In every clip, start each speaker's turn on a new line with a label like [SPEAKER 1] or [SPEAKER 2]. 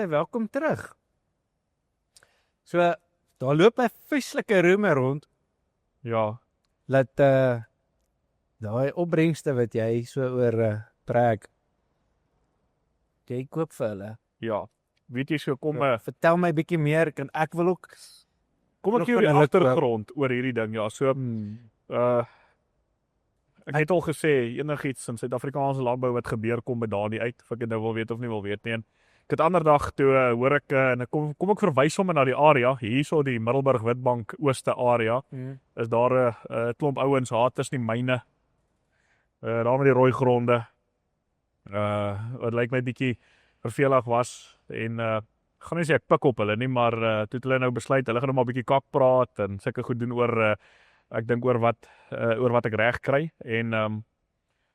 [SPEAKER 1] sê, welkom terug. So, daar loop 'n vieslike roemer rond,
[SPEAKER 2] Ja,
[SPEAKER 1] dat daai opbrengste wat jy so oor trek, jy koop vir hulle.
[SPEAKER 2] ja. Weet jy so,
[SPEAKER 1] Vertel my bietjie meer, ek wil ook
[SPEAKER 2] kom ek
[SPEAKER 1] nog
[SPEAKER 2] jou
[SPEAKER 1] van
[SPEAKER 2] die
[SPEAKER 1] hulle
[SPEAKER 2] agtergrond oor hierdie ding, ja, so, ek het al gesê, enigiets in Suid-Afrikaanse landbou wat gebeur, kom met daardie uit, of ek dit nou wil weet of nie wil weet nie, en ek het ander dag toe hoor ek, en ek kom ek verwys hom na die area, hierso die Middelburg Witbank Ooste area, is daar 'n klomp ouens, Haters die myne, daar met die rooi gronde, wat lyk my bietjie vervelig was, en gaan nie sê ek pik op hulle nie, maar toe het hulle nou besluit, hulle gaan nou maar 'n bietjie kak praat, en sulke goed doen oor, ek dink oor wat ek reg kry, en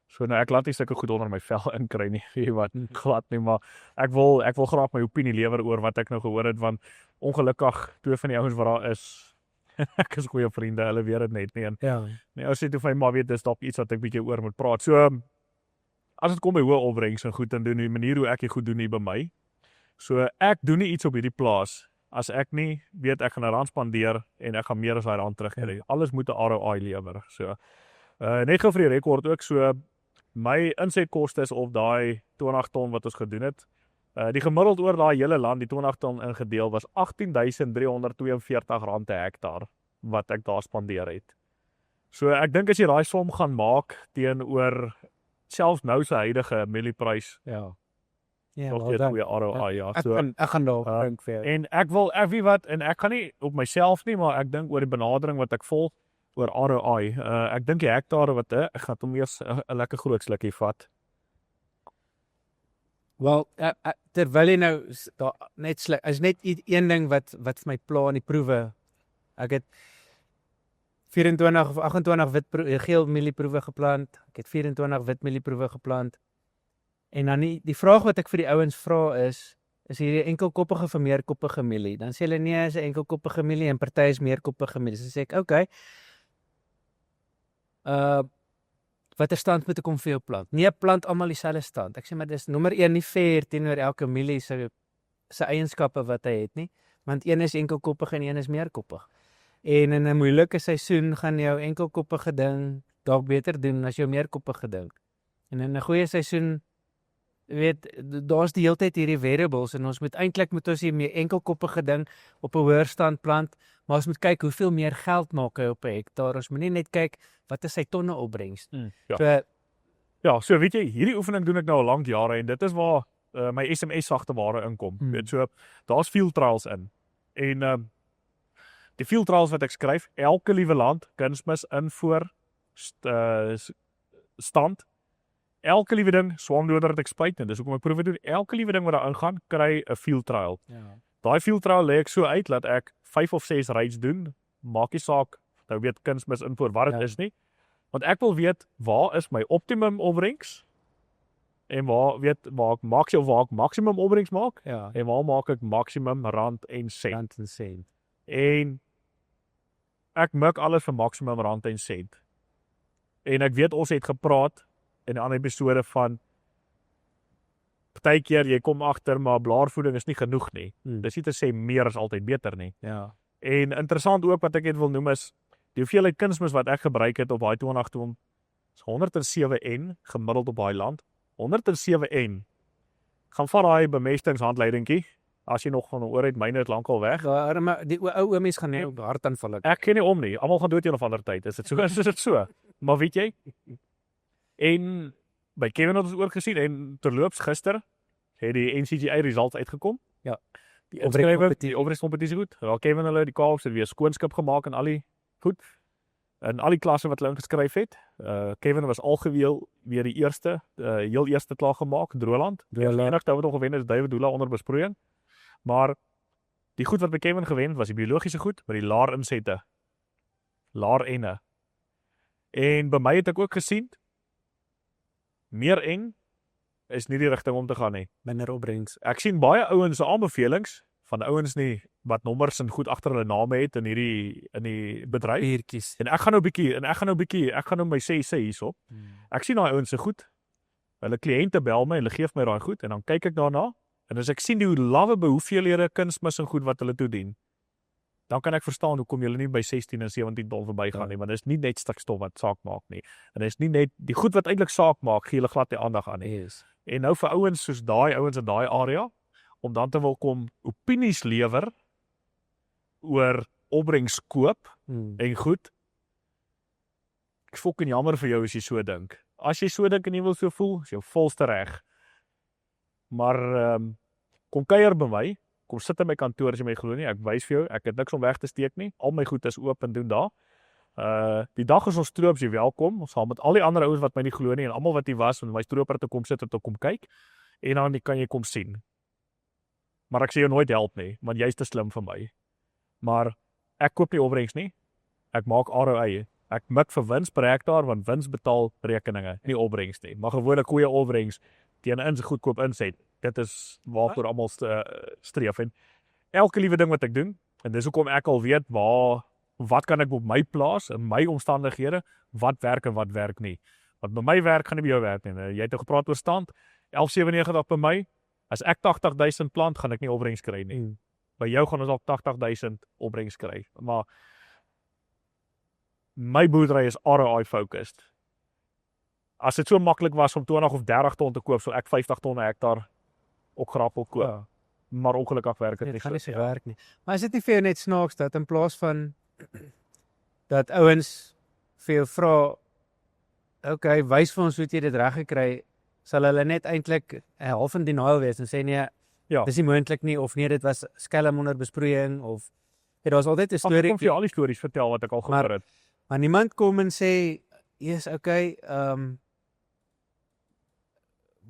[SPEAKER 2] so nou ek laat nie sulke goed onder my vel inkry nie, weet jy wat, glad nie, maar ek wil graag my opinie lewer oor wat ek nou gehoor het, want ongelukkig, twee van die ouens wat daar is, ek is goeie vriende, hulle weet dit net nie, en nee, ou sê toe vir my, maar weet, dis dalk iets wat ek bietjie oor moet praat, so, as dit kom by hoë opbrengs en goed, en doen die manier hoe ek dit goed doen hier by my, so ek doen nie iets op hierdie plaas, as ek nie weet ek gaan 'n rand spandeer, en ek gaan meer as daai rand terugkry, alles moet 'n ROI lewer, so, net gou vir die rekord ook, so, my insetkoste is op daai 20 ton wat ons gedoen het, die gemiddeld oor daai hele land, die 20 ton ingedeel, was R18.342 per hektaar, wat ek daar spandeer het. So ek dink as jy daai som gaan maak, teenoor selfs nou se huidige mielieprys,
[SPEAKER 1] Ja,
[SPEAKER 2] nog steeds goeie ROI, ja, so,
[SPEAKER 1] ek gaan daar dink vir jou.
[SPEAKER 2] en ek weet wat, en ek gaan nie op myself nie, maar ek dink oor die benadering wat ek volg, oor ROI, ek dink die hektare wat, ek gaan hom eers 'n lekker groot slukkie vat.
[SPEAKER 1] Wel, terwyl jy nou daar net is net een ding wat vir my pla in die proewe. Ek het 24 of 28 geel mielieproewe geplant. Ek het 24 wit mielieproewe geplant. En dan die vraag wat ek vir die ouens vra is hierdie enkelkoppige of meerkoppige mielie? Dan sê hulle nee, is 'n enkelkoppige mielie en party is meerkoppige mielie. So sê ek, okay. Watter stand moet ek om vir jou plant? Nee, plant almal dieselfde stand. Ek sê maar dis nommer 1 nie fair teenoor elke mielie se eienskappe wat hy het nie, want een is enkelkoppig en een is meerkoppig. En in 'n moeilike seisoen gaan jou enkelkoppige ding dalk beter doen as jou meerkoppige ding. En in 'n goeie seisoen, weet, daar's die hele tyd hierdie variables en ons moet die meer enkelkoppige ding op 'n hoër stand plant, maar ons moet kyk hoeveel meer geld maak hy op 'n hektaar. Ons moenie net kyk wat is sy tonne opbrengs.
[SPEAKER 2] Ja, so weet jy, hierdie oefening doen ek nou al lank jare, en dit is waar my SMS sagte ware inkom. Weet so, daar's field trials in. En die field trials wat ek skryf, elke liewe land, kunsmis invoer, stand, elke liewe ding, swamdoder wat ek spuit, en dis hoekom ek proef doen, elke liewe ding wat daar ingaan, kry 'n field trial.
[SPEAKER 1] Ja.
[SPEAKER 2] Daai field trial lê ek so uit, dat ek 5 of 6 rides doen, maak nie saak, nou weet kunsmis invoer wat dit is nie, want ek wil weet, waar is my optimum opbrengs, en waar ek maksimum opbrengs maak, en waar maak ek maksimum rand en sent. En ek mik alles vir maksimum rand en sent. En ek weet ons het gepraat in 'n ander episode van partykeer jy kom agter, maar blaarvoeding is nie genoeg nie. Dis nie te sê meer is altyd beter nie.
[SPEAKER 1] Ja.
[SPEAKER 2] En interessant ook wat ek net wil noem is die hoeveelheid kunsmis wat ek gebruik het op daai 20 ton is 107 N gemiddeld op daai land. 107 N. Gaan vat daai bemestingshandleidingkie. As jy nog van oor het, myne het lankal weg.
[SPEAKER 1] Die ou oomies gaan nie hartaanval.
[SPEAKER 2] Ek ken nie om nie. Almal gaan dood een of ander tyd. Is dit so? Is dit so? Maar weet jy? En by Kevin het ons ook gesien, en terloops gister het die NCGA results uitgekom.
[SPEAKER 1] Ja.
[SPEAKER 2] Die opbrengs-kompetisie goed. Wel Kevin hulle die Kaaps het weer skoonskip gemaak en al die goed. In al die klasse wat hulle ingeskryf het. Kevin was algeweel weer die eerste, heel eerste klaar gemaak, Droland. Die enigste wat nog gewen is David Dula onder besproeiing. Maar die goed wat by Kevin gewen was die biologiese goed met die laar insette. Laar enne. En by my het ek ook gesien, meer eng is nie die rigting om te gaan nie.
[SPEAKER 1] Minder opbrengs.
[SPEAKER 2] Ek sien baie ouens se aanbevelings van ouens nie wat nommers en goed agter hulle name het in die bedryf.
[SPEAKER 1] Biertjies.
[SPEAKER 2] En ek gaan nou my sê hierso. Ek sien daai ouens se goed. Hulle kliënte bel my, hulle gee vir my daai goed en dan kyk ek daarna En as ek sien hoe lawe hoeveelhede kunsmis en goed wat hulle toedien, dan kan ek verstaan hoekom julle nie by 16 en 17 ton verbygaan nie, want dit is nie net stikstof wat saak maak nie. En dit is nie net die goed wat eintlik saak maak, gee hulle glad nie aandag aan nie.
[SPEAKER 1] Yes.
[SPEAKER 2] En nou vir ouens soos daai ouens in daai area om dan te wil kom opinies lewer oor opbrengs koop en goed. Ek fucking jammer vir jou as jy so dink. As jy so dink en jy wil so voel, is jou volste reg. Maar kom kuier by my, kom sit in my kantoor as jy my glo nie. Ek wys vir jou, ek het niks om weg te steek nie. Al my goed is oop en doen daar. Die dag is ons stroops jy welkom. Ons sal met al die ander ouens wat my nie glo nie en almal wat hier was om my stroper te kom sit en te kom kyk en dan kan jy kom sien. Maar ek sê jou nooit help nie, want jy's te slim vir my. Maar ek koop nie opbrengs nie. Ek maak ROI. Ek mik vir wins per hektaar want wins betaal rekeninge, nie opbrengs nie. Maar gewoonlik goeie opbrengs teen ins goedkoop inset. Dit is waarvoor almal streef en elke liewe ding wat ek doen en dis hoekom ek al weet wat kan ek op my plaas in my omstandighede, wat werk en wat werk nie. Want by my werk gaan nie by jou werk nie. Jy het gepraat oor stand 1197 by my. As ek 80,000 plant, gaan ek nie opbrengs kry nie. By jou gaan ons al 80,000 opbrengs kry. Maar my boerdery is ROI focused. As dit so maklik was om 20 of 30 ton te koop, sou ek 50 ton 'n hektaar ook grappel koop.
[SPEAKER 1] Ja.
[SPEAKER 2] Maar ongelukkig werk dit
[SPEAKER 1] Dit
[SPEAKER 2] nie
[SPEAKER 1] gaan nie so
[SPEAKER 2] ja.
[SPEAKER 1] werk nie. Maar is dit nie vir jou net snaaks dat in plaas van dat ouens vir jou vra, okay, wys vir ons hoe jy dit reg gekry, sal hulle net eintlik half in denial wees en sê nee,
[SPEAKER 2] Ja.
[SPEAKER 1] dis nie moontlik nie of nee, dit was skelm onder besproeiing of daar's altyd 'n
[SPEAKER 2] Ek
[SPEAKER 1] storie.
[SPEAKER 2] kom vir jou al die stories vertel wat ek al gehoor het.
[SPEAKER 1] Maar niemand kom en sê, "Yes, okay,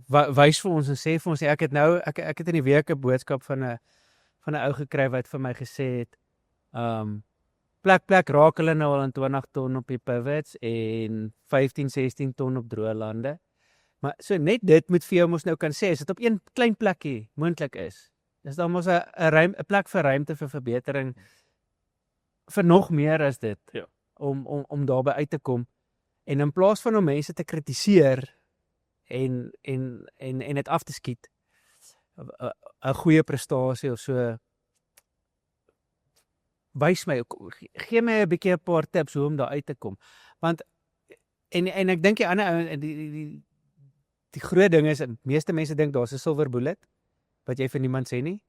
[SPEAKER 1] wys vir ons en sê vir ons ek het in die week 'n boodskap van 'n ou gekry wat vir my gesê het plek raak hulle nou al in 20 ton op die pivots en 15-16 ton op droë lande. Maar so net dit moet vir jou mos nou kan sê as dit op een klein plekkie moontlik is. Dis dan mos 'n plek vir ruimte vir verbetering vir nog meer as dit.
[SPEAKER 2] Ja.
[SPEAKER 1] Om daarby uit te kom en in plaas van om mense te kritiseer en dit af te skiet 'n goeie prestasie of so wys my gee my 'n bietjie 'n paar tips hoe om daar uit te kom want en ek dink die ander ou die groot ding is meeste mense dink daar's 'n silver bullet wat jy vir niemand sê nie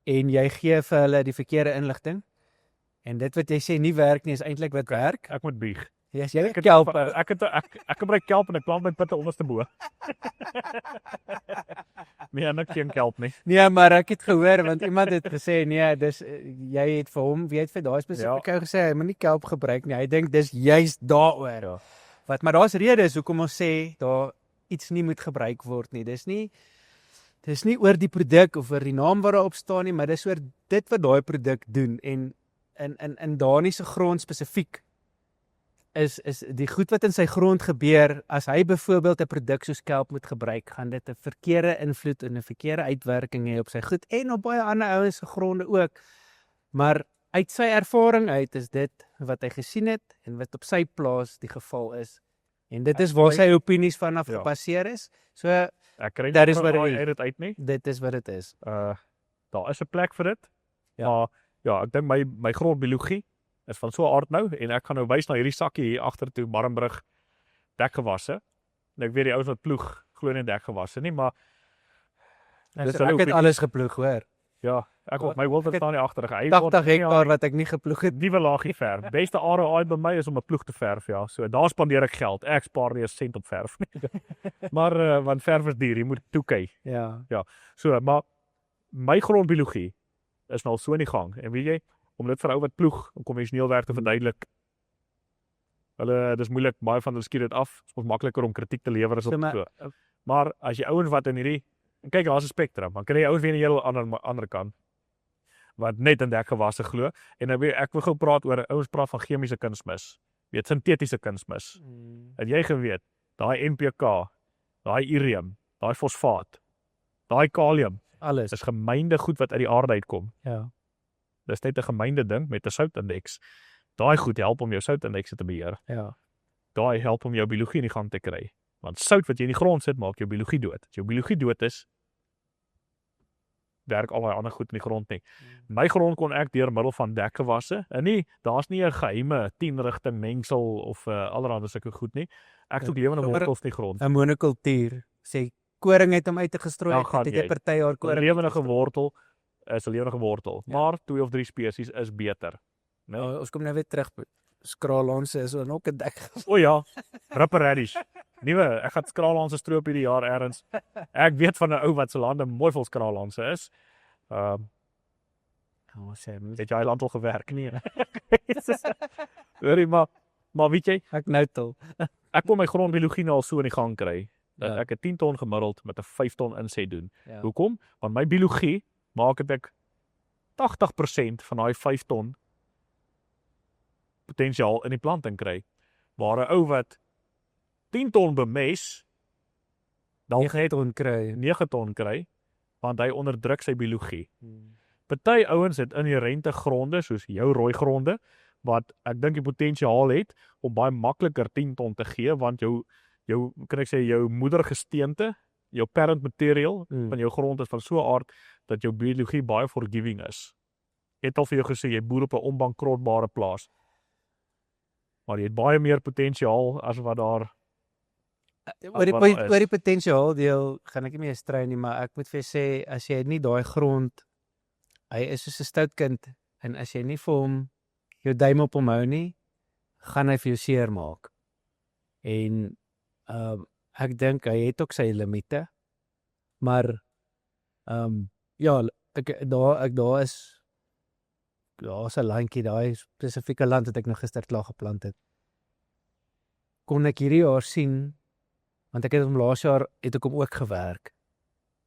[SPEAKER 1] en jy gee vir hulle die verkeerde inligting en dit wat jy sê nie werk nie is eintlik wat werk.
[SPEAKER 2] Ek moet bieg.
[SPEAKER 1] Yes, jy het kelp.
[SPEAKER 2] Ek gebruik kelp en ek plant my pitte onderste bo. Nee, niks teen kelp nie.
[SPEAKER 1] Nee, maar ek het gehoor want iemand het gesê nee, dis jy het vir hom, wie het vir daai spesifieke ou gesê hy moet nie kelp gebruik nie. Hy dink dis juist daaroor.
[SPEAKER 2] Ja.
[SPEAKER 1] Maar daar's redes hoekom ons sê daar iets nie moet gebruik word nie. Dis nie oor die produk of oor die naam wat daarop staan nie, maar dis oor dit wat daai produk doen en in Dani se grond spesifiek is die goed wat in sy grond gebeur as hy byvoorbeeld 'n produk soos kelp moet gebruik, gaan dit 'n verkeerde invloed en 'n verkeerde uitwerking hê op sy goed en op baie ander ouens se gronde ook. Maar uit sy ervaring uit is dit wat hy gesien het en wat op sy plaas die geval is. En dit is waar sy opinies vanaf gebaseer is. So
[SPEAKER 2] ek kry
[SPEAKER 1] dat is wat
[SPEAKER 2] dit uit nie.
[SPEAKER 1] Dit is wat dit is.
[SPEAKER 2] Daar is 'n plek vir dit.
[SPEAKER 1] Ja.
[SPEAKER 2] Maar ja, ek dink my grondbiologie is van so 'n aard nou en ek gaan nou wys na hierdie sakkie hier agter toe Barenbrug dekgewasse. En ek weet die ouens wat ploeg glo nie dekgewasse nie, maar
[SPEAKER 1] ek het alles geploeg, hoor.
[SPEAKER 2] Ja, ek op my Wilfred staan nie agter.
[SPEAKER 1] 80 hektaar wat ek nie geploeg het.
[SPEAKER 2] Nuwe laagie verf. Beste ROI by my is om 'n ploeg te verf, ja. So daar spandeer ek geld. Ek spaar nie 'n sent op verf nie. Maar want verf is duur, jy moet toekyk.
[SPEAKER 1] Ja.
[SPEAKER 2] Ja. So, maar my grondbiologie is nou al so in die gang. En weet jy, om dit vir ou wat ploeg om konvensioneel werk te verduidelik. Dis moeilik, baie van hulle skiet dit af. Dit is makliker om kritiek te lewer as op so. Maar as jy ouens wat in hierdie kyk, daar's 'n spektrum. Dan kan jy ouens weer aan die hele ander kant wat net in dekgewasse glo. En nou ek wil gou praat oor ouens praat van chemiese kunsmis. Weet sintetiese kunsmis. Het jy geweet, daai NPK, daai ureum, daai fosfaat, daai kalium,
[SPEAKER 1] alles
[SPEAKER 2] is gemynde goed wat uit die aarde uitkom.
[SPEAKER 1] Ja.
[SPEAKER 2] Dis net 'n gemynde ding met 'n soutindeks. Daai goed help om jou soutindeks te beheer.
[SPEAKER 1] Ja.
[SPEAKER 2] Daai help om jou biologie in die gang te kry. Want sout wat jy in die grond sit, maak jou biologie dood. As jou biologie dood is, werk al die ander goed in die grond nie. My grond kon ek deur middel van dekgewasse, en daar's nie 'n geheime 10 rigting mengsel of allerhande sulke goed nie. Ek soek lewende
[SPEAKER 1] Maar-
[SPEAKER 2] wortels in die grond.
[SPEAKER 1] 'n monokultuur. Sê koring het hom uitgestrooi,
[SPEAKER 2] Dan gaan
[SPEAKER 1] het
[SPEAKER 2] jy.
[SPEAKER 1] jy party jaar
[SPEAKER 2] 'n
[SPEAKER 1] koring.
[SPEAKER 2] lewendige wortel is 'n lewendige wortel,
[SPEAKER 1] Ja.
[SPEAKER 2] maar 2 of 3 spesies is beter. Né?
[SPEAKER 1] Ons kom nou weer terug. Skraalhanse is ook 'n dek.
[SPEAKER 2] O ja, ripper radish. Nuwe, ek gaan skraalhanse stroop hierdie jaar ergens. Ek weet van 'n ou wat se lande mooi vol skraalhanse is. Het jy land al gewerk?
[SPEAKER 1] Nee,
[SPEAKER 2] Hoorie, maar weet jy,
[SPEAKER 1] ek nou til.
[SPEAKER 2] ek kon my grondbiologie nou al so in die gang kry dat
[SPEAKER 1] Ja.
[SPEAKER 2] ek 'n 10 ton gemiddeld met 'n 5 ton inset doen.
[SPEAKER 1] Ja.
[SPEAKER 2] Hoekom? Want my biologie maak dit ek 80% van daai 5 ton potensiaal in die planting kry. Waar 'n ou wat 10 ton bemes dan
[SPEAKER 1] 9 ton kry.
[SPEAKER 2] 9 ton kry, want hy onderdruk sy biologie. Party ouens het inherente gronde soos jou rooi gronde wat ek dink die potensiaal het om baie makliker 10 ton te gee, want jou kan ek sê jou moedergesteente, jou parent material van jou grond is van so 'n aard dat jou biologie baie forgiving is. Ek het al vir jou gesê jy boer op 'n onbankrotbare plaas. Maar jy het baie meer potensiaal as wat daar
[SPEAKER 1] Oor die
[SPEAKER 2] wat daar is.
[SPEAKER 1] oor die potensiaal deel gaan ek nie meer strei nie, maar ek moet vir jou sê as jy nie daai grond, hy is soos 'n stout kind en as jy nie vir hom jou duim op hom hou nie, gaan hy vir jou seer maak. En ek dink hy het ook sy limite. Maar ja, daar's 'n landjie, daai spesifieke land wat ek nou gister klaar geplant het. Kon ek hierdie jaar sien, want ek het hom laas jaar het ek hom ook gewerk.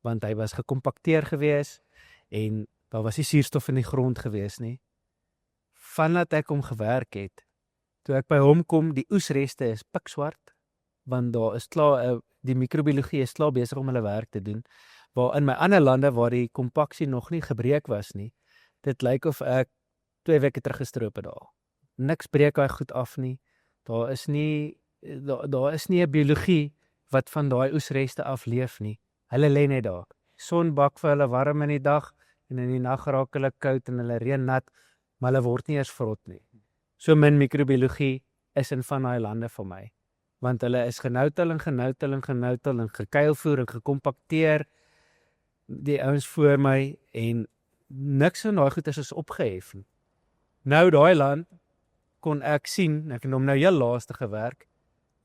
[SPEAKER 1] Want hy was gekompakteer gewees en daar was nie suurstof in die grond gewees nie. Vandat ek hom gewerk het, toe ek by hom kom, die oesreste is pikswart, want daar is klaar die microbiologie is klaar besig om hulle werk te doen. Waar in my ander lande waar die kompaksie nog nie gebreek was nie, dit lyk of ek 2 weke terug gestroop het daar. Niks breek hy goed af nie. Daar is nie 'n biologie wat van daai oesreste af leef nie. Hulle lê net daar. Son bak vir hulle warm in die dag en in die nag raak hulle koud en hulle reën nat, maar hulle word nie eers vrot nie. So min microbiologie is in van daai lande vir my. Want hulle is genoutel en gekuilvoer en gekompakteer, die ouens voor my, en niks van daai goeders is opgehef nie. Nou daai land kon ek sien, ek het hom nou heel laaste gewerk,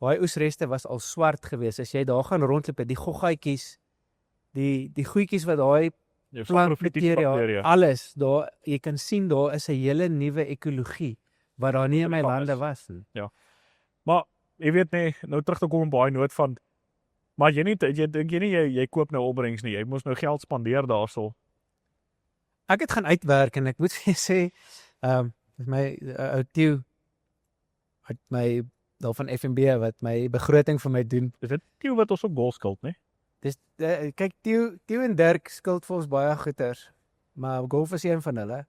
[SPEAKER 1] daai oesreste was al swart geweest. As jy daar gaan rondloop, die goggaatjies, die goetjies wat daai
[SPEAKER 2] jou
[SPEAKER 1] plantbakteria,
[SPEAKER 2] bakteria.
[SPEAKER 1] alles, daar jy kan sien daar is 'n hele nuwe ekologie wat daar nie in my
[SPEAKER 2] Daar
[SPEAKER 1] lande
[SPEAKER 2] is.
[SPEAKER 1] was nie.
[SPEAKER 2] Maar jy weet nie, nou terug te kom op baie noot van, maar jy dink jy koop nou opbrengs nie, jy moes nou geld spandeer daarso.
[SPEAKER 1] Ek het gaan uitwerk en ek moet vir jou sê, my ou Tieu wat my daar van FNB wat my begroting vir my doen.
[SPEAKER 2] Is dit nie wat ons op golf skuld, nie?
[SPEAKER 1] Dis kyk Tieu en Dirk skuld vir ons baie goeders, maar golf is een van hulle.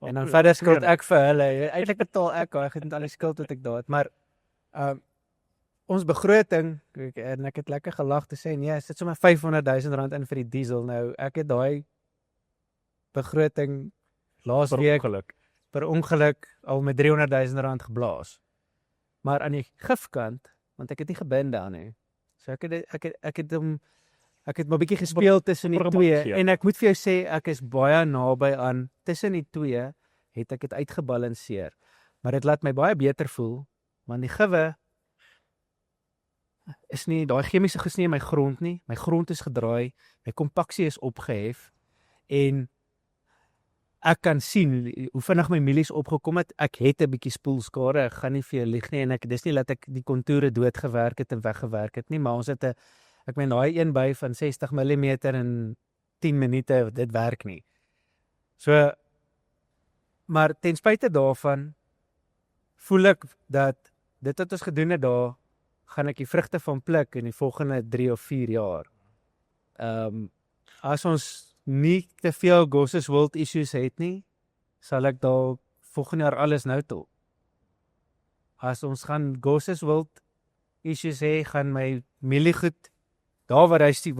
[SPEAKER 1] En dan verder skuld ek vir hulle. Eintlik betaal ek, ek het al die skuld wat ek daar het, maar ons begroting, en ek het lekker gelag te sê, nee, sit sommer 500 000 rand in vir die diesel. Nou, ek het daai begroting laas week per ongeluk al met 300 000 rand geblaas. Maar aan die gifkant, want ek het nie gebind daar nie. So ek het maar bietjie gespeel tussen die twee en ek moet vir jou sê ek is baie naby aan tussen die twee het ek dit uitgebalanseer. Maar dit laat my baie beter voel want die gewe is nie daai chemiese goed nie in my grond nie. My grond is gedraai, my kompaksie is opgehef en ek kan sien hoe vinnig my mielies opgekom het. Ek het 'n bietjie spoelskade, ek gaan nie vir jou lieg nie en dis nie dat ek die kontoure doodgewerk het en weggewerk het nie, maar ons het ek meen daai een by van 60 mm in 10 minute, dit werk nie. So maar ten spyte daarvan voel ek dat dit wat ons gedoen het daar gaan ek die vrugte van pluk in die volgende 3 of 4 jaar. As ons nie te veel Gosses Wild issues het nie, sal ek dalk volgende jaar alles nou toe. As ons gaan Gosses Wild issues hê, gaan my mieliegoed, daar waar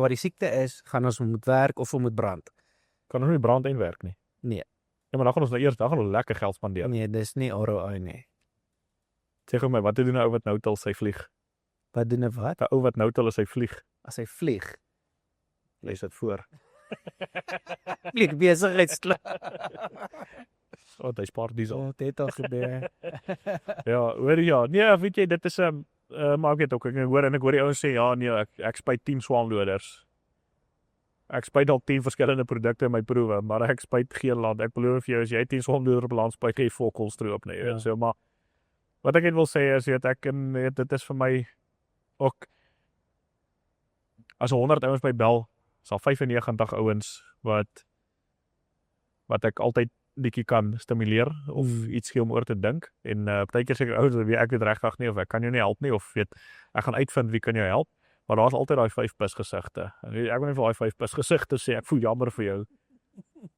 [SPEAKER 1] die siekte is, gaan ons moet werk of moet brand.
[SPEAKER 2] Kan ons nie brand en werk nie.
[SPEAKER 1] Nee.
[SPEAKER 2] Ja, maar dan gaan ons nou eers, dan gaan ons lekker geld spandeer.
[SPEAKER 1] Nee, dis nie ROI nie.
[SPEAKER 2] Sê gou my, wat doen 'n ou wat nou tel sy vlieg?
[SPEAKER 1] Wat doen 'n wat?
[SPEAKER 2] 'n Ou wat nou tel is hy vlieg.
[SPEAKER 1] As hy vlieg.
[SPEAKER 2] Lees dit voor.
[SPEAKER 1] Vlieg besigheidsklas.
[SPEAKER 2] Oh, hy spaar diesel.
[SPEAKER 1] Oh, dit het al gebeur.
[SPEAKER 2] Ja, hoor ja. Nee, weet jy, dit is maar ek weet ook, ek hoor die ouens sê ja, nee, ek spuit 10 swaanloders. Ek spuit dalk 10 verskillende produkte in my proewe, maar ek spuit geen land. Ek beloof vir jou, as jy 10 swaanloders op land spuit, jy volkolstroop nie.
[SPEAKER 1] Ja.
[SPEAKER 2] So maar wat ek net wil sê is dit is vir my ook as 100 ouens by bel, sal 95 ouens wat ek altyd bietjie kan stimuleer of iets gee om oor te dink en partykeer sê ek weet regtig nie of ek kan jou nie help nie of weet ek gaan uitvind wie kan jou help, maar daar's altyd daai 5 plus gesigte. En ek wil nie vir daai 5 plus gesigte sê ek voel jammer vir jou.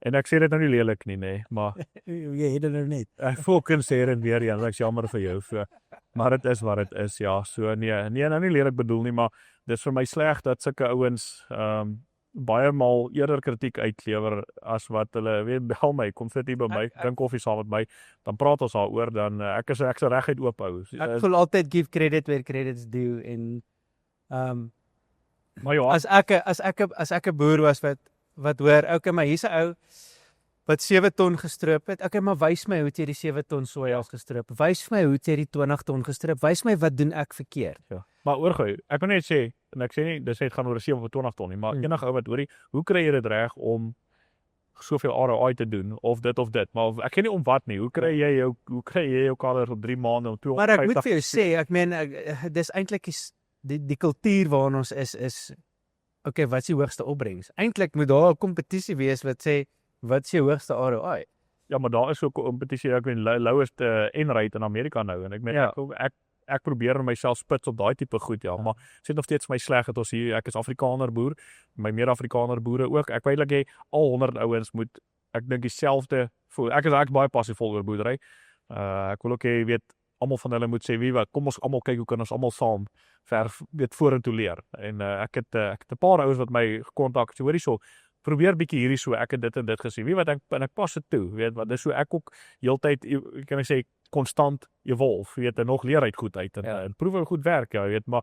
[SPEAKER 2] En ek sê dit nou nie lelik nie, nê, maar
[SPEAKER 1] Jy het dit nou net.
[SPEAKER 2] ek voel kan sê en weer ja, ek's jammer vir jou. So, maar dit is wat dit is, ja. So nee, nou nie lelik bedoel nie, maar dis vir my sleg dat sulke ouens baie maal eerder kritiek uitlewer as wat hulle weet bel my, kom sit hier by my, drink koffie saam met my, dan praat ons daaroor, dan ek is reguit oop hou.
[SPEAKER 1] Ek voel altyd give credit where credit's due en
[SPEAKER 2] Maar ja,
[SPEAKER 1] as ek 'n boer was wat hoor, okay, maar hier's 'n ou wat 7 ton gestroop het. Okay, maar wys my hoe het jy die 7 ton soja gestroop? Wys my hoe het jy die 20 ton gestroop? Wys my wat doen ek verkeerd?
[SPEAKER 2] ja. Maar oorgou, ek wil net sê en ek sê nie dis net gaan oor 7 of 20 ton nie, maar enige ou wat hoorie, hoe kry jy dit reg om soveel ROI te doen of dit, maar ek ken nie om wat nie. Hoe kry jy jou kalors op 3 maande om 250?
[SPEAKER 1] Maar ek moet vir jou sê, ek meen dis eintlik die kultuur waarin ons is okay, wat is die hoogste opbrengs? Eintlik moet daar 'n kompetisie wees wat sê wat is jou hoogste ROI?
[SPEAKER 2] Ja, maar daar is so 'n kompetisie, ek weet lowest N-rate in Amerika nou en ek meen
[SPEAKER 1] Ja.
[SPEAKER 2] ek probeer myself spits op daai tipe goed, ja, maar sê nog steeds my sleg dat ons hier, ek is Afrikaner boer, my mede-Afrikaner boere ook. Ek weet jy al 100 ouens moet ek dink dieselfde voel. Ek is baie passievol oor boerdery. Ek wil ook hê weet almal van hulle moet sê wie wat, kom ons almal kyk hoe kan ons almal saam weet vorentoe leer. En ek het 'n paar ouens wat my gekontak, so hoorie so probeer bietjie hierdie so ek het dit en dit gesien. Wie wat ek pas dit toe, weet wat dis so ek ook heeltyd kan ek sê konstant evolve, weet en nog leer uit goed uit en proewe goed werk, ja, weet maar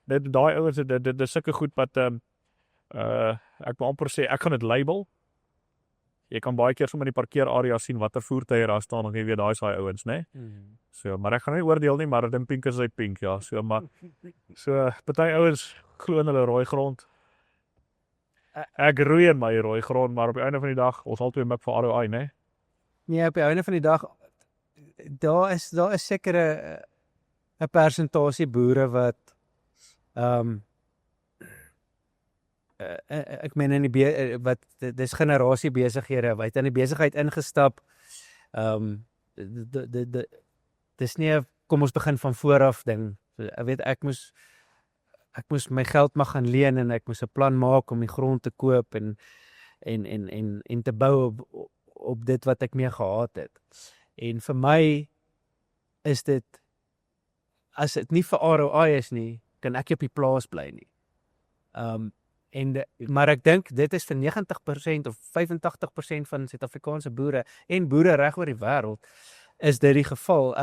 [SPEAKER 2] daai ouens dit is sulke goed wat ek wil amper sê ek gaan dit label. Jy kan baie keer sommer in die parkeerarea sien watter voertuie daar staan en jy weet daai is daai ouens, né? So, maar ek gaan nie oordeel nie, maar dit pink is hy pink, ja. So maar party ouens glo in hulle rooi grond. Ek roei in my rooi grond, maar op die einde van die dag ons altyd mik vir ROI, né?
[SPEAKER 1] Nee, op die einde van die dag daar is sekere 'n persentasie boere wat ek meen in die wat dis generasie besighede wat in die besigheid ingestap. Dis nie kom ons begin van voor af ding. Ek weet ek moes my geld maar gaan leen en ek moes 'n plan maak om die grond te koop en te bou op dit wat ek mee gehad het. En vir my is dit as dit nie vir ROI is nie, kan ek nie op die plaas bly nie. Maar ek dink dit is vir 90% of 85% van Suid-Afrikaanse boere en boere reg oor die wêreld is dit die geval.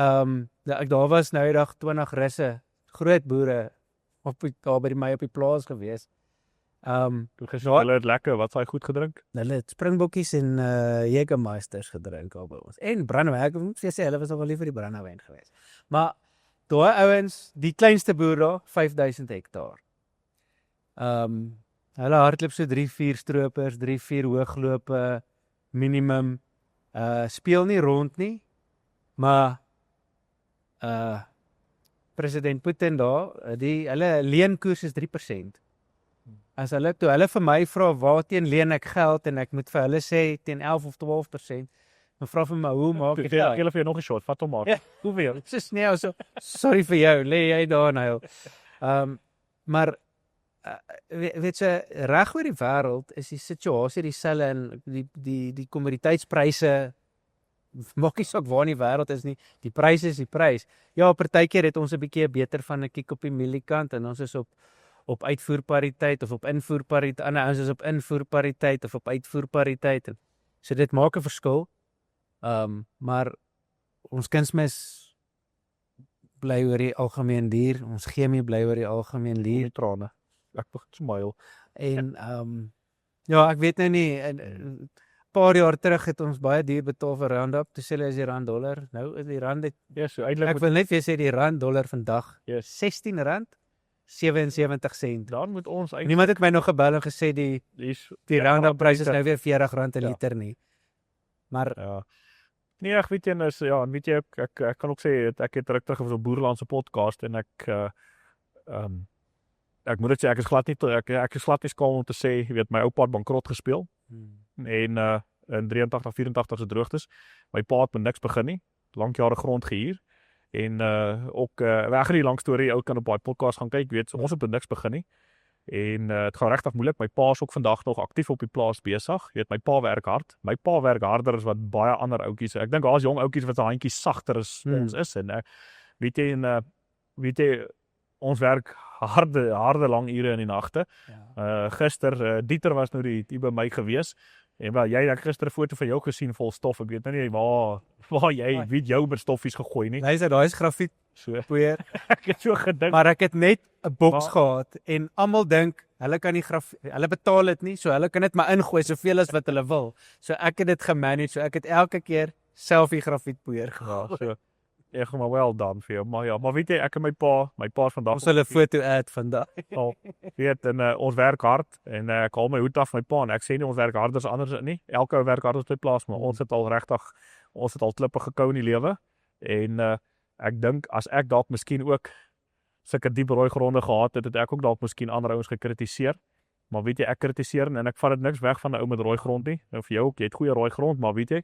[SPEAKER 1] Daar was nou eendag 20 russe, groot boere daar by my op die plaas gewees.
[SPEAKER 2] Hulle het lekker, wat s'hy goed gedrink?
[SPEAKER 1] Hulle het springbokkies en Jägermeisters gedrink al by ons. En brandewyn, ek moet sê hulle was al wel lief vir die brandewyn geweest. Maar daai ouens, die kleinste boer daar, 5000 hektaar. Hulle hardloop so 3-4 stroopers, 3-4 hooglope minimum. Speel nie rond nie, maar president Putin daar, hulle leenkoers is 3%. As hulle vir my vra waar teen leen ek geld en ek moet vir hulle sê teen 11 of 12%, dan vra vir my hoe maak ek dit?
[SPEAKER 2] Ek wil vir jou nog 'n shot, vat hom maar.
[SPEAKER 1] Ja.
[SPEAKER 2] Hoeveel?
[SPEAKER 1] Dit is nie so sorry vir jou, lê jy daar nou. Maar weet jy reg oor die wêreld is die situasie dieselfde en die kommoditeitspryse maak nie saak waar in die wêreld is nie, die prys is die prys. Ja, partykeer het ons 'n bietjie beter van 'n kiek op die mieliekant en ons is op op uitvoerpariteit of op invoerpariteit, ander ouens is op invoerpariteit of op uitvoerpariteit. So dit maak 'n verskil. Maar ons kunsmis bly oor die algemeen duur, ons chemie bly oor die algemeen duur.
[SPEAKER 2] Die trane. Ek begin smile.
[SPEAKER 1] En ja, ek weet nou nie, 'n paar jaar terug het ons baie duur betaal vir Roundup, toe sê hulle is die rand dollar. Nou is die rand,
[SPEAKER 2] Ja, so eintlik
[SPEAKER 1] ek wil net vir jou sê die rand dollar vandag,
[SPEAKER 2] Yes.
[SPEAKER 1] R16.77.
[SPEAKER 2] Dan moet ons eintlik
[SPEAKER 1] Niemand het my nog gebel en gesê die Roundup prys is nou weer R40 'n
[SPEAKER 2] Ja.
[SPEAKER 1] liter nie. Maar
[SPEAKER 2] Ja. Nee, ek weet jy is en weet jy ek kan ook sê ek het terug op so 'n boerlandse podcast en ek moet dit sê ek is glad nie skaam om te sê, jy weet my oupa het bankrot gespeel en in 83 84 se droogtes. My pa het met niks begin nie, lank jare grond gehuur en ook weg die lang storie, ou kan op daai podcast gaan kyk, weet ons het met niks begin nie. En dit gaan regtig moeilik. My pa is ook vandag nog aktief op die plaas besig. Jy weet my pa werk hard. My pa werk harder as wat baie ander ouetjies. Ek dink daar's jong ouetjies wat se handjies sagter as ons is en weet jy ons werk harde lang ure in die nagte. Gister Dieter was nou die by my gewees. En wel jy het gister 'n foto van jou gesien vol stof. Ek weet nou nie waar jy wie jou met stoffies gegooi nie.
[SPEAKER 1] luister, daai is grafiet
[SPEAKER 2] So
[SPEAKER 1] poeier.
[SPEAKER 2] ek het so gedink.
[SPEAKER 1] Maar ek het net 'n boks gehad en almal dink hulle kan nie hulle betaal dit nie, so hulle kan dit maar ingooi soveel as wat hulle wil. So ek het dit gemanage, so ek het elke keer self die grafietpoeier gehad.
[SPEAKER 2] Ja, so ek maar wel dan vir jou. Maar ja, maar weet jy ek en my pa is vandag
[SPEAKER 1] Ons hulle foto ad vandag.
[SPEAKER 2] weet en ons werk hard en ek haal my hoed af my pa en ek sê nie ons werk harder as anders nie. Elke ou werk hard op sy plaas, maar ons het al klippe gekou in die lewe en ek dink as ek dalk miskien ook sulke diep rooi gronde gehad het, het ek ook dalk miskien ander ouens gekritiseer. Maar weet jy, ek kritiseer en ek vat dit niks weg van 'n ou met rooi grond nie. En vir jou ook, jy het goeie rooi grond, maar weet jy,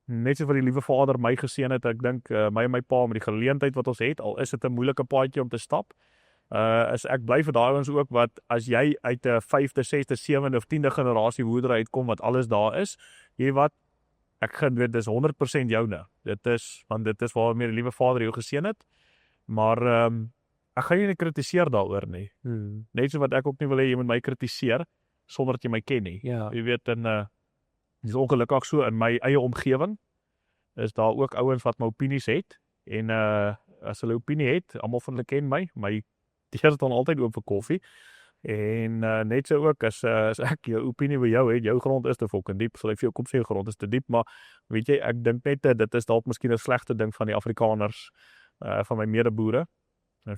[SPEAKER 2] net soos wat die liewe Vader my geseën het, ek dink my en my pa met die geleentheid wat ons het, al is dit 'n moeilike paadjie om te stap. Is ek bly vir daai ouens ook wat as jy uit 'n 5de, 6de, 7de of 10de generasie boerdery uitkom wat alles daar is, jy wat ek gaan weet dis 100% joune. Want dit is waarmee die liewe Vader jou geseën het. Maar ek gaan jou nie kritiseer daaroor nie. Net so wat ek ook nie wil hê jy moet my kritiseer sonder dat jy my ken nie.
[SPEAKER 1] Ja.
[SPEAKER 2] Jy weet dis ongelukkig so in my eie omgewing is daar ook ouens wat my opinies het en as hulle opinie het, almal van hulle ken my deur is dan altyd oop vir koffie. En net so ook as ek jou opinie by jou het, jou grond is te fucking diep, sal ek vir jou kom sê jou grond is te diep, maar weet jy, ek dink net dit is dalk miskien 'n slegte ding van die Afrikaners, van my medeboere.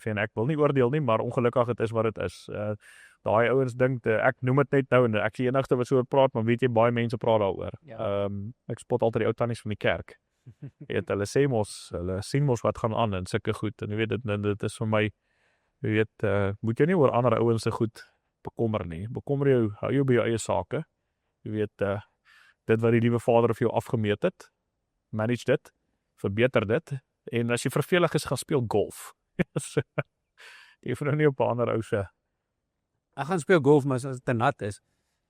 [SPEAKER 2] En ek wil nie oordeel nie, maar ongelukkig dit is wat dit is. Daai ouens dink ek noem dit net nou en ek sê enigste wat so oor praat, maar weet jy baie mense praat daaroor.
[SPEAKER 1] Ja.
[SPEAKER 2] Ek spot altyd die ou tannies van die kerk. Jy weet hulle sien mos wat gaan aan en sulke goed en jy weet dit is vir my jy weet moet jy nie oor ander ouens se goed bekommer nie. Bekommer jou, hou jou by jou eie sake. Jy weet dit wat die liewe Vader vir jou afgemeet het, manage dit, verbeter dit en as jy vervelig is, gaan speel golf. Jy hoef nou nie op 'n ander ou se.
[SPEAKER 1] Ek gaan speel golf, maar as dit te nat is,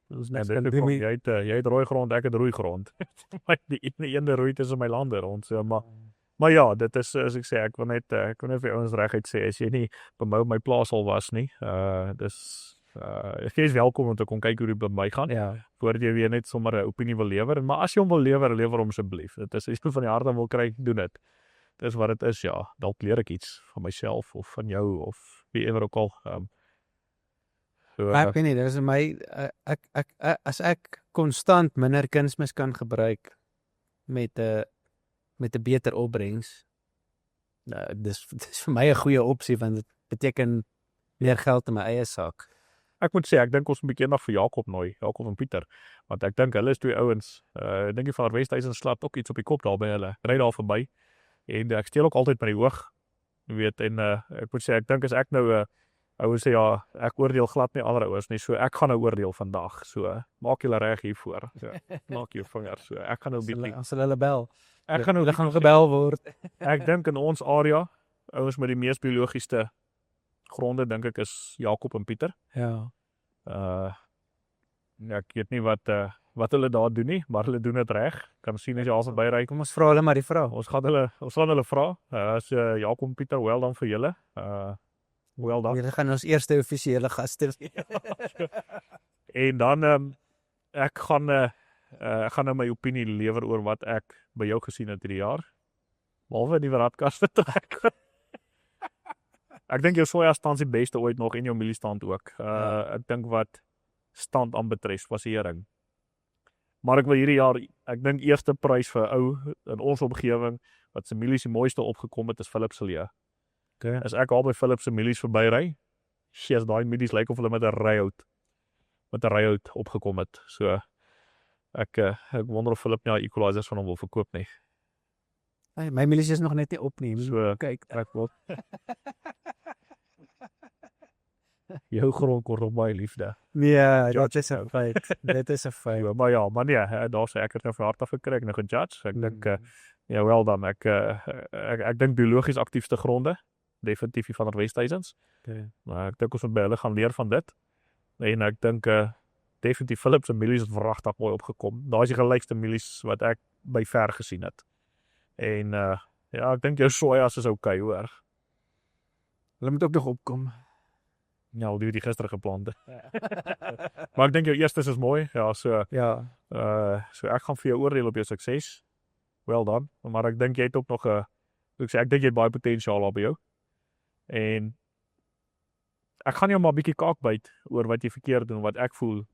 [SPEAKER 1] ons niks kan doen nie.
[SPEAKER 2] Jy het rooi grond, ek het rooi grond. die ene rooi tussen my lande rond, so maar ja, dit is as ek sê, ek wil net vir ouens reguit sê as jy nie by my plaas al was nie, jy is welkom om te kom kyk hoe dit by my gaan.
[SPEAKER 1] Ja.
[SPEAKER 2] Voordat jy weer net sommer 'n opinie wil lewer, maar as jy hom wil lewer hom asseblief. Dit is as jy van die hart wil kry, doen dit. Dis wat dit is, ja. Dalk leer ek iets van myself of van jou of wie ewer ook al.
[SPEAKER 1] Maar ek weet nie, dit is my as ek konstant minder kunsmis kan gebruik met 'n beter opbrengs, dis vir my 'n goeie opsie want dit beteken meer geld in my eie sak.
[SPEAKER 2] Ek moet sê ek dink ons moet 'n bietjie nog vir Jakob nooi, Jakob en Pieter, want ek dink hulle is twee ouens. Ek dink die van Westhuizen slaap ook iets op die kop daar by hulle. Ry daar verby en ek steel ook altyd met die oog. Jy weet en ek moet sê ek dink as ek nou ouers sê ja, ek oordeel glad nie ander ouers nie. So ek gaan nou oordeel vandag. So maak julle reg hiervoor. So maak jou vingers so. Ek gaan nou bietjie
[SPEAKER 1] As hulle bel.
[SPEAKER 2] Ek gaan nou
[SPEAKER 1] hulle gaan gebel word.
[SPEAKER 2] Ek dink in ons area ouens met die mees biologiese gronde dink ek is Jakob en Pieter.
[SPEAKER 1] Ja.
[SPEAKER 2] Ek weet nie wat hulle daar doen nie, maar hulle doen dit reg. Kan sien as jy al verby ry.
[SPEAKER 1] Kom ons vra hulle maar die vraag.
[SPEAKER 2] Ons gaan hulle vra. As Jakob en Pieter wel dan vir julle. Wel dan.
[SPEAKER 1] Julle gaan ons eerste offisiële gaste wees.
[SPEAKER 2] En dan ek gaan nou my opinie lewer oor wat ek by jou gesien het hierdie jaar. Behalwe die radkaste trek. Ek dink jou soja stand die beste ooit nog en jou mieliestand ook. Ek dink wat stand aanbetref was die hering. Maar ek wil hierdie jaar, ek dink eerste prys vir ou in ons omgewing wat se mielies die mooiste opgekom het is Philip se leeu.
[SPEAKER 1] Okay.
[SPEAKER 2] As ek al by Philip se mielies verbyry, sies daai mielies lyk of hulle met 'n ryhout opgekom het. So ek wonder of Philip nie daai equalizers van hom wil verkoop nie.
[SPEAKER 1] Hey, my mielies is nog net nie op nie.
[SPEAKER 2] So
[SPEAKER 1] Kyk.
[SPEAKER 2] ek wil jou grond kort op baie liefde.
[SPEAKER 1] Nee,
[SPEAKER 2] Judge
[SPEAKER 1] dit is 'n feit. Dit is 'n feit.
[SPEAKER 2] Ja, maar nee, daar sê ek het nou vir hart af gekry ek nou gejudge. Ek dink ja wel dan ek dink biologies aktiefste gronde definitief die van die Westhuisens.
[SPEAKER 1] Okay.
[SPEAKER 2] Maar ek dink ons moet by hulle gaan leer van dit. En ek dink definitief Philip se mielies het wragtig mooi opgekom. Daai is die gelykste mielies wat ek by ver gesien het. En ja, ek dink jou sojas is okay hoor.
[SPEAKER 1] Hulle moet ook nog opkom.
[SPEAKER 2] Ja, die gister geplante. Maar ek dink jou eerstes is mooi. Ja, so
[SPEAKER 1] Ja.
[SPEAKER 2] so ek gaan vir jou oordeel op jou sukses. Well done. Maar ek dink jy het ook nog ek dink jy het baie potensiaal daar by jou. En ek gaan jou maar 'n bietjie kaak byt oor wat jy verkeerd doen, wat ek voel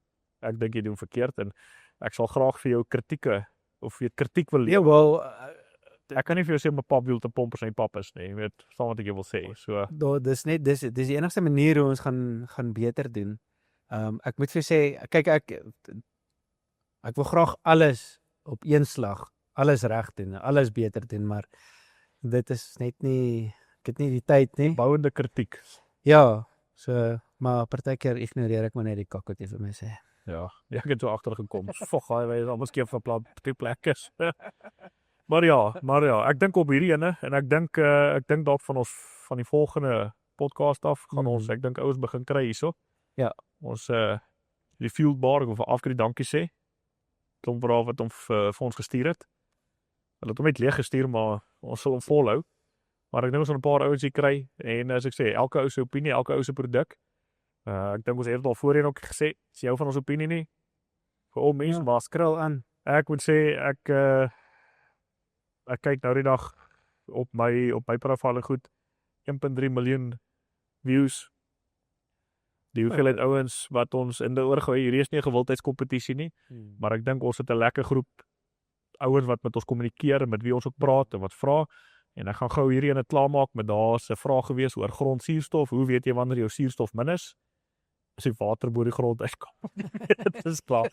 [SPEAKER 2] ek dink jy doen verkeerd en ek sal graag vir jou kritieke of jy kritiek wil
[SPEAKER 1] Ja, wel,
[SPEAKER 2] ek kan nie vir jou sê my pap wiel te pomp sy pap is nie, jy weet, verstaan wat ek wil sê. So
[SPEAKER 1] dis die enigste manier hoe ons gaan beter doen. Ek moet vir jou sê, kyk ek wil graag alles op een slag, alles reg doen, alles beter doen, maar dit is net nie ek het nie die tyd nie.
[SPEAKER 2] bouende kritiek.
[SPEAKER 1] Ja, so maar partykeer ignoreer ek maar net die kak wat jy vir my sê.
[SPEAKER 2] Ja, ek het so agtergekom. Fog, hy is almal skeef van twee plekke. Maar ja, ek dink op hierdie ene en ek dink dalk van die volgende podcast af gaan ons, ek dink ouens begin kry hierso.
[SPEAKER 1] Ja.
[SPEAKER 2] Ons die field bar of afkry dankie sê. Klomp braaf wat hom vir ons gestuur het. Hulle het hom net leeg gestuur, maar ons sal hom volhou. Maar ek dink ons gaan 'n paar ouens hier kry en as ek sê, elke ou se opinie, elke ou se produk. Ek dink ons het dit al voorheen ook gesê, as jy hou van ons opinie nie, vir al mense, maar
[SPEAKER 1] Skrul aan.
[SPEAKER 2] ek moet sê ek kyk nou die dag op my profiel goed 1.3 miljoen views. Die hoeveelheid ouens wat ons in die oorgooi, hierdie is nie 'n gewildheidskompetisie nie, maar ek dink ons het 'n lekker groep ouens wat met ons kommunikeer en met wie ons ook praat en wat vra. En ek gaan gou hierdie ene klaarmaak met daar's 'n vraag gewees oor grondsuurstof. Hoe weet jy wanneer jou suurstof min is? As die water bo die grond uitkom. Dit is klaar.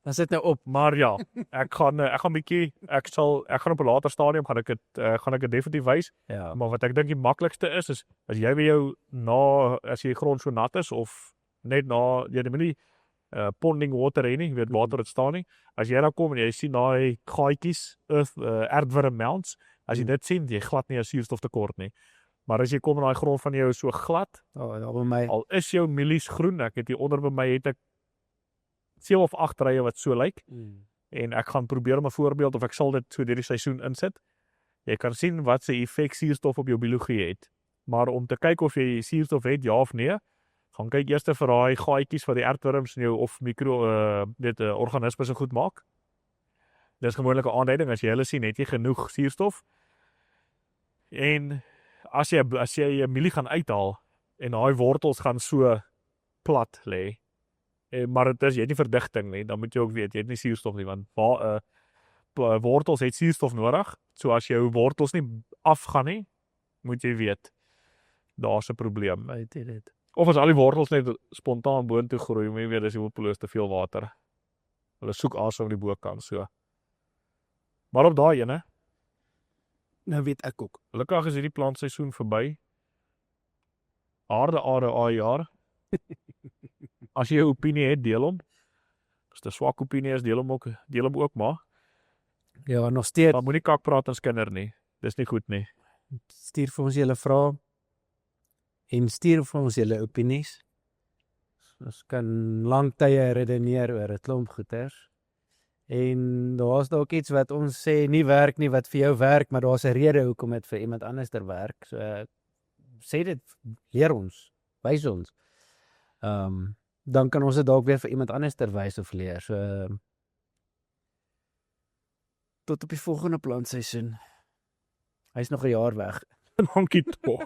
[SPEAKER 1] Dan sit nou op.
[SPEAKER 2] Maar ja, ek gaan bietjie ek gaan op 'n later stadium gaan ek dit definitief wys.
[SPEAKER 1] Ja.
[SPEAKER 2] Maar wat ek dink die maklikste is as jy by jou as jy grond so nat is of net na jy het nie ponding water hê nie, jy weet water het staan nie. As jy daar kom en jy sien daai gaatjies, aardwurm mounts, as jy dit sien, jy glad nie 'n suurstoftekort nie. Maar as jy kom en daai grond van jou is so glad,
[SPEAKER 1] Daar by my.
[SPEAKER 2] al is jou mielies groen, ek het hier onder by my het ek 7 of 8 rye wat so lyk. En ek gaan probeer om 'n voorbeeld of ek sal dit so deur die seisoen insit. Jy kan sien wat se effek suurstof op jou biologie het. Maar om te kyk of jy suurstof het ja of nee, gaan kyk eers vir daai gaatjies wat die aardwurms in jou of organismes so goed maak. Dis gewoonlik 'n aanduiding as jy hulle sien, het jy genoeg suurstof. En as jy 'n mielie gaan uithaal en daai wortels gaan so plat lê, maar dit is jy het nie verdigting nie, dan moet jy ook weet jy het nie suurstof nie want wortels het suurstof nodig. So as jou wortels nie afgaan nie, moet jy weet daar's 'n probleem.
[SPEAKER 1] Weet jy dit?
[SPEAKER 2] Of as al die wortels net spontaan boontoe groei, moet jy weet dis hopeloos te veel water. Hulle soek asem aan die bokant so. Maar op daai ene,
[SPEAKER 1] Nou weet ek ook.
[SPEAKER 2] gelukkig is hierdie plantseisoen verby. Aarde jaar. As jy 'n opinie het, deel hom. As dit 'n swak opinie is, deel hom ook maar.
[SPEAKER 1] Ja, nog steeds.
[SPEAKER 2] Maar moenie kak praat en skinder nie. Dis nie goed nie.
[SPEAKER 1] Stuur vir ons julle vrae en stuur vir ons julle opinies. Ons kan lank tye redeneer oor 'n klomp goeters. En daar's dalk iets wat ons sê nie werk nie wat vir jou werk, maar daar's 'n rede hoekom dit vir iemand anders werk. So sê dit, leer ons, wys ons. Dan kan ons dit dalk weer vir iemand anders terwys of leer. So tot op die volgende plantseisoen. Hy's nog 'n jaar weg.
[SPEAKER 2] Dankie tog.